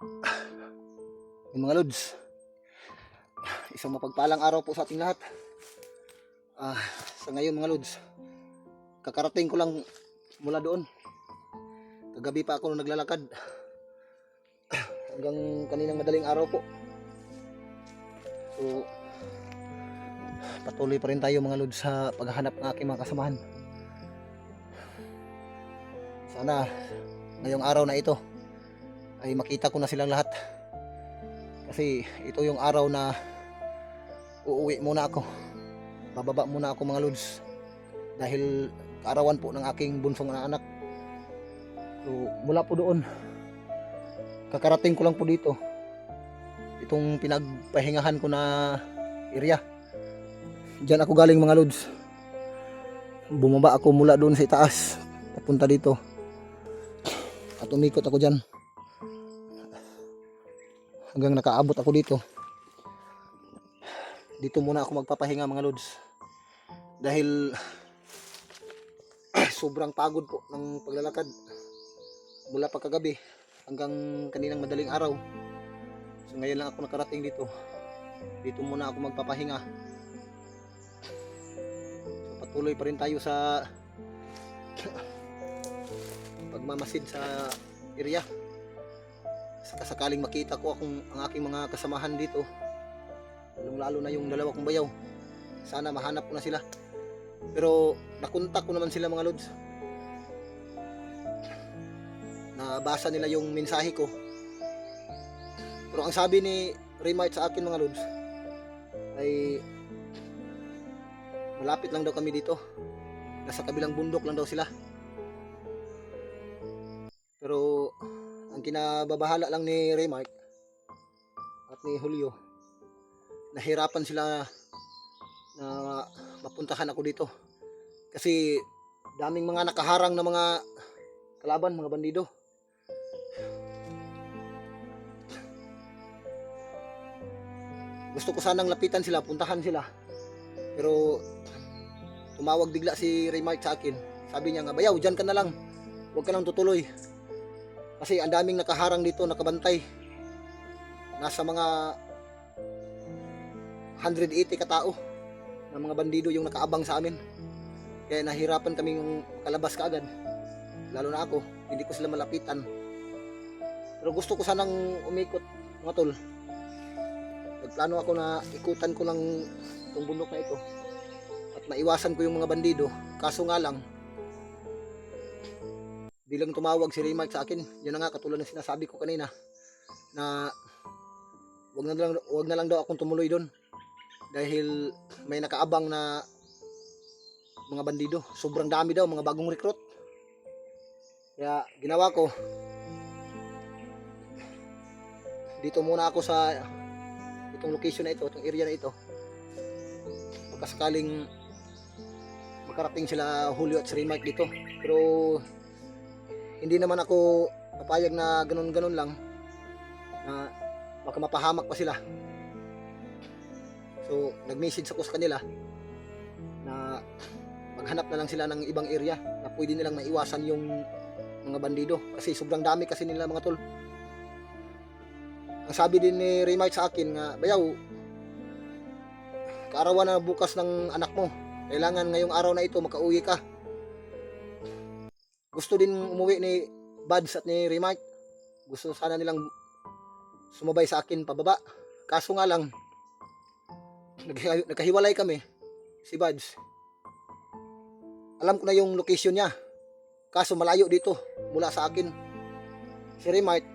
Yung mga lods, isang mapagpalang araw po sa ating lahat. Sa ngayon mga lods, kakarating ko lang mula doon. Kagabi pa ako naglalakad hanggang kaninang madaling araw po. So patuloy pa rin tayo mga lods sa paghahanap ng aking mga kasamahan. Sana ngayong araw na ito ay makita ko na silang lahat. Kasi ito yung araw na uuwi muna ako. Bababa muna ako mga lods. Dahil kaarawan po ng aking bunsong anak. So mula po doon, kakarating ko lang po dito. Itong pinagpahingahan ko na area. Diyan ako galing mga lods. Bumaba ako mula doon sa itaas papunta dito. At umikot ako dyan hanggang nakaabot ako dito. Dito muna ako magpapahinga mga lods. Dahil sobrang pagod po ng paglalakad mula pa kagabi hanggang kaninang madaling araw. So ngayon lang ako nakarating dito. Dito muna ako magpapahinga. So patuloy pa rin tayo sa pagmamasid sa area. Sakaling makita ko ang aking mga kasamahan dito, lalo na yung dalawa kong bayaw, sana mahanap ko na sila. Pero nakontak ko naman sila mga lods. Nabasa nila yung mensahe ko. Pero ang sabi ni Remite sa akin mga lods ay malapit lang daw kami dito. Nasa kabilang bundok lang daw sila. Pero ang kinababahala lang ni Remite at ni Julio, nahirapan sila na mapuntahan ako dito. Kasi daming mga nakaharang na mga kalaban, mga bandido. Gusto ko sanang lapitan sila, puntahan sila. Pero tumawag bigla si Remite sa akin. Sabi niya nga, "Bayaw, dyan ka na lang. Huwag ka lang tutuloy. Kasi ang daming nakaharang dito, nakabantay. Nasa mga 180 katao na mga bandido yung nakaabang sa amin. Kaya nahirapan kaming kalabas kaagad. Lalo na ako, hindi ko sila malapitan. Pero gusto ko sanang umikot mga tol. Nagplano ako na ikutan ko lang itong bundok na ito at maiwasan ko yung mga bandido. Kaso nga lang, bilang tumawag si Remite sa akin, yun na nga katulad ng sinasabi ko kanina na wag na lang daw akong tumuloy doon dahil may nakaabang na mga bandido. Sobrang dami daw, mga bagong recruit. Kaya ginawa ko, dito muna ako sa itong location na ito, itong area na ito. Pagkasakaling makarating sila Julio at si Remite dito. Pero hindi naman ako papayag na ganun-ganun lang na baka mapahamak pa sila. So nag-message ako sa kanila na maghanap na lang sila ng ibang area na pwede nilang maiwasan yung mga bandido. Kasi sobrang dami kasi nila mga tol. Ang sabi din ni Remite sa akin nga, "Bayaw, kaarawan na bukas ng anak mo. Kailangan ngayong araw na ito makauwi ka." Gusto din umuwi ni Buds at ni Remite. Gusto sana nilang sumabay sa akin pababa. Kaso nga lang, nagkahiwalay kami. Si Buds, alam ko na yung location niya. Kaso malayo dito mula sa akin. Si Remite,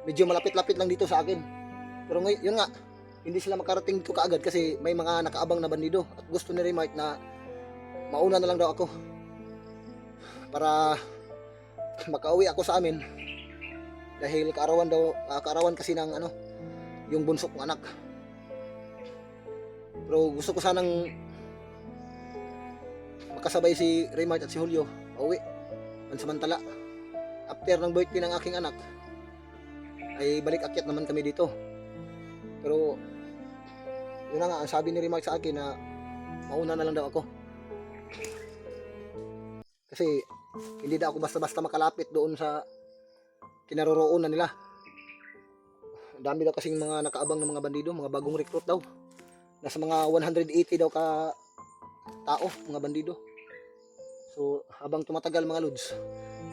medyo malapit-lapit lang dito sa akin. Pero ngayon, yun nga, hindi sila makarating dito kaagad kasi may mga nakaabang na bandido. At gusto ni Remite na mauna na lang daw ako para makauwi ako sa amin dahil kaarawan kasi ng yung bunso kong anak. Pero gusto ko sanang makasabay si Remite at si Julio pauwi pansamantala. After ng birthday ng aking anak ay balik akyat naman kami dito. Pero yun na nga, ang sabi ni Remite sa akin na mauna na lang daw ako kasi hindi daw ako basta-basta makalapit doon sa kinaroroonan nila. dami daw kasing mga nakaabang ng mga bandido, mga bagong recruit daw. Nasa mga 180 daw ka tao, mga bandido. So habang tumatagal mga lods,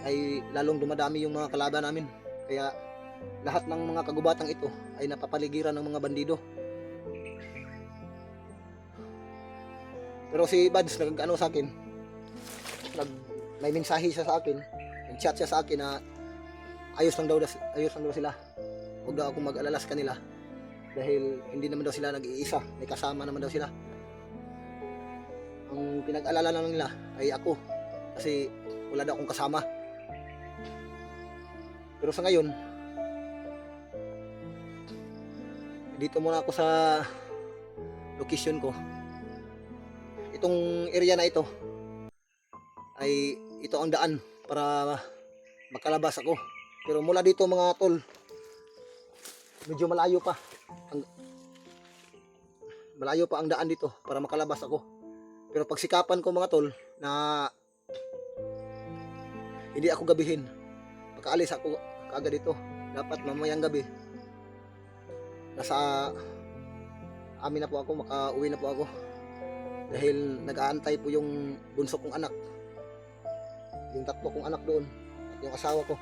ay lalong dumadami yung mga kalaban namin. Kaya lahat ng mga kagubatang ito ay napapaligiran ng mga bandido. Pero si Bads nag-ano sa akin, may mensahe siya sa akin, nag-chat siya sa akin na ayos lang daw sila. Huwag daw akong mag-alala sa kanila dahil hindi naman daw sila nag-iisa, may kasama naman daw sila. Ang pinag-alala lang nila ay ako kasi wala daw akong kasama. Pero sa ngayon, dito muna ako sa location ko. Itong area na ito ay ito ang daan para makalabas ako. Pero mula dito mga tol, medyo malayo pa ang daan dito para makalabas ako. Pero pagsikapan ko mga tol na hindi ako gabihin, makaalis ako kaagad dito. Dapat mamayang gabi nasa amin na po ako, makauwi na po ako dahil nag-aantay po yung bunso kong anak, yung tatlo kong anak doon at yung asawa ko.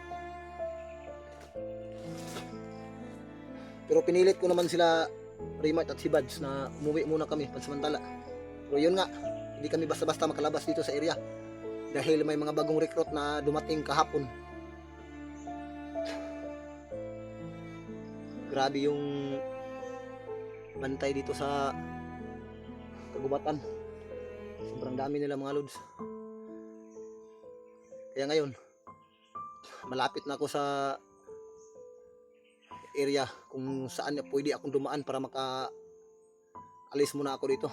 Pero pinilit ko naman sila Raymart at si Bads na umuwi muna kami pansamantala. Pero yun nga, hindi kami basta-basta makalabas dito sa area dahil may mga bagong recruit na dumating kahapon. Grabe yung bantay dito sa kagubatan. Sobrang dami nila mga lods. Kaya ngayon, malapit na ako sa area kung saan pwede akong dumaan para maka-alis muna ako dito.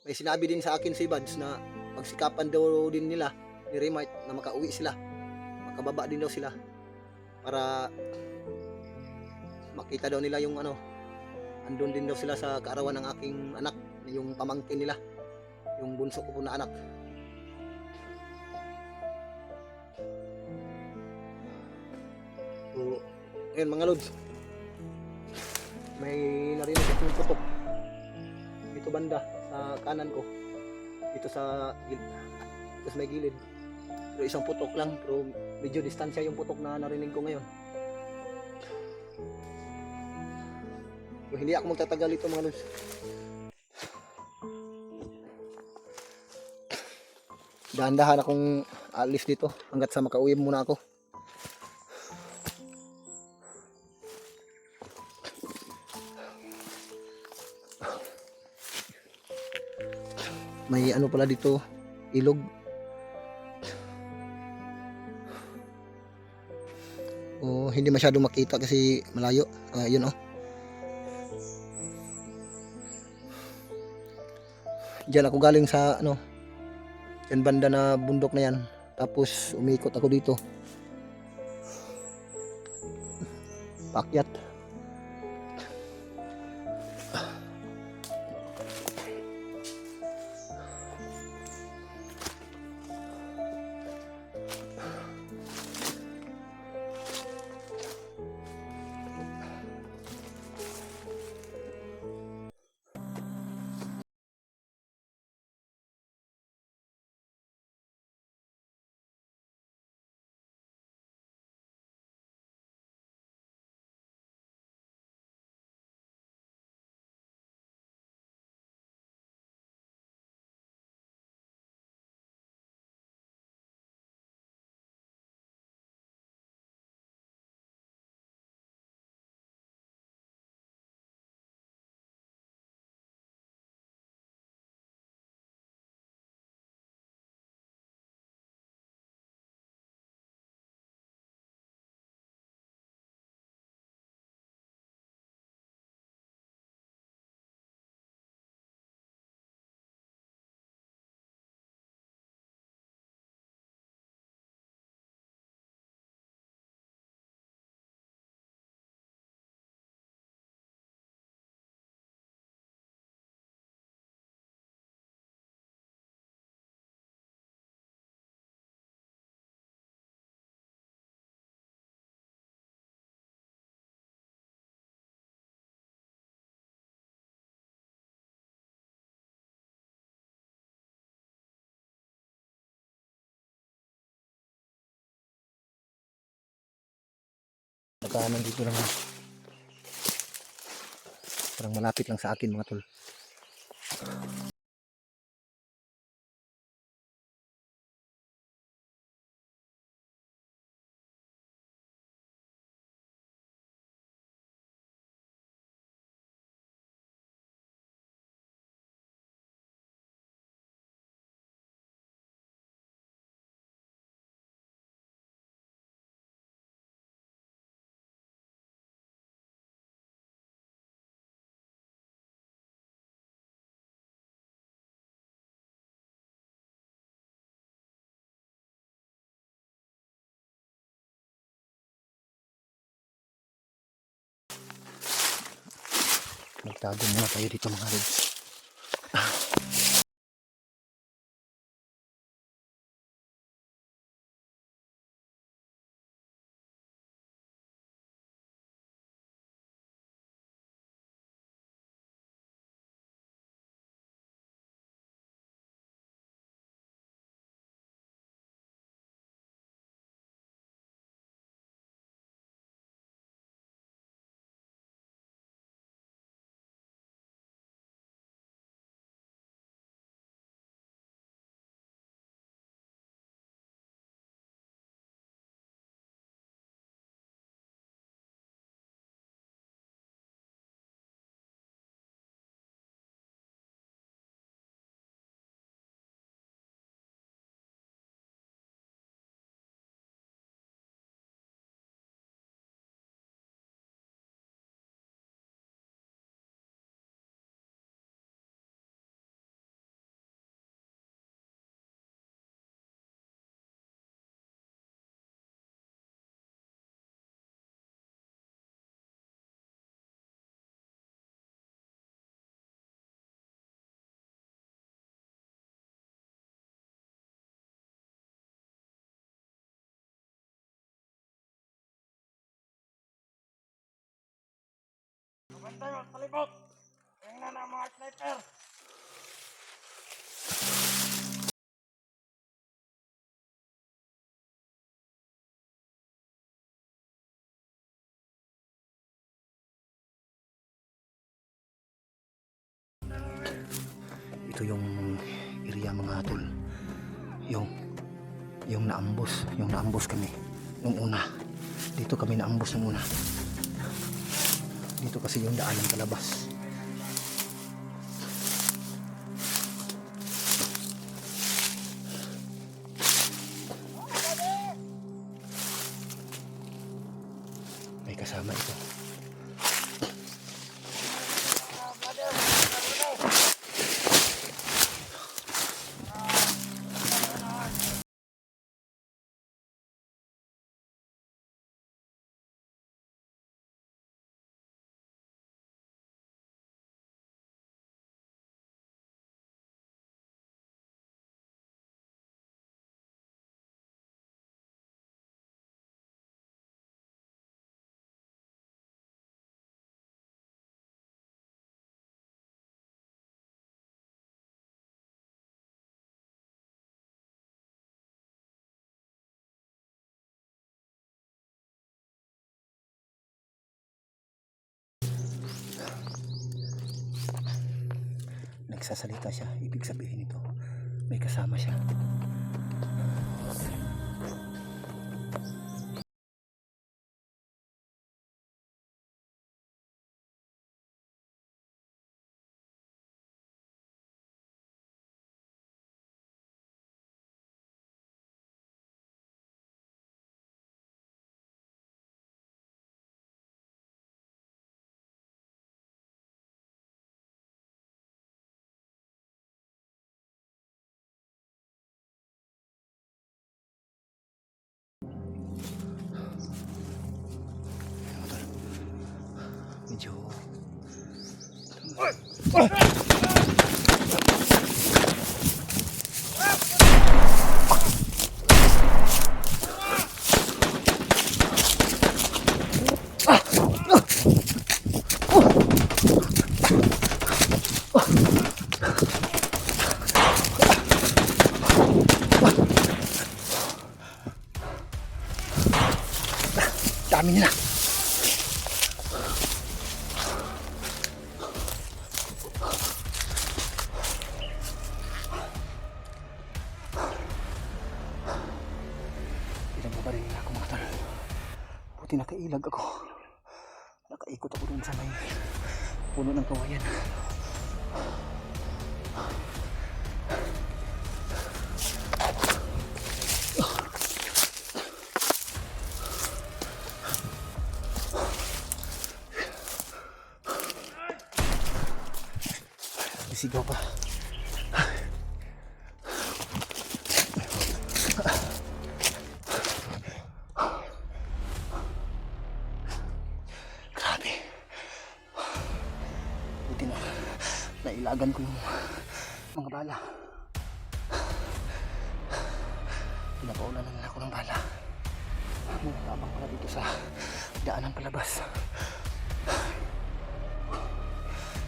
May sinabi din sa akin si Bads na pagsikapan daw din nila ni Raymart na makauwi sila, makababa din daw sila para makita daw nila yung andun din daw sila sa kaarawan ng aking anak, yung pamangkin nila, yung bunso ko po na anak. So ngayon mga lods, may narinig akong putok dito banda sa kanan ko, dito sa may gilid. Pero isang putok lang, pero medyo distansya yung putok na narinig ko ngayon. So, hindi ako magtatagal ito mga lods. Dahan-dahan akong alis dito hanggat sa makauwi muna ako. May pala dito, ilog. Hindi masyado makita kasi malayo. Yun Diyan ako galing sa yan banda na bundok na yan. Tapos umikot ako dito. Paakyat. Nandito lang. Parang malapit lang sa akin mga tol. Magtago muna tayo dito mga lods. Bantay, palibot! Tingnan na mga sniper! Ito yung area mga tol. Yung naambos kami nung una. Dito kami naambos nung una. Dito kasi yung daan ng palabas. May kasama ito. Nagsasalita siya, ibig sabihin nito may kasama siya. Medyo dami nila. Buti nakailag ako. Nakaikot ako dun sa may puno ng kawayan. Sigaw pa. Grabe. Buti na nailagan ko yung mga bala. Pinapaulan na ako ng bala. May tabang pala dito sa daanan palabas.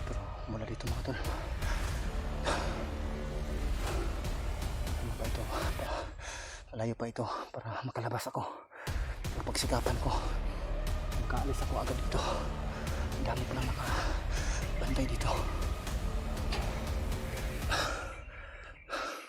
Pero mula dito mga tol, ano pa ito? Malayo pa ito para makalabas ako. Pero pagsikapan ko, magkaalis ako agad dito. Ang dami pa lang nakabantay dito.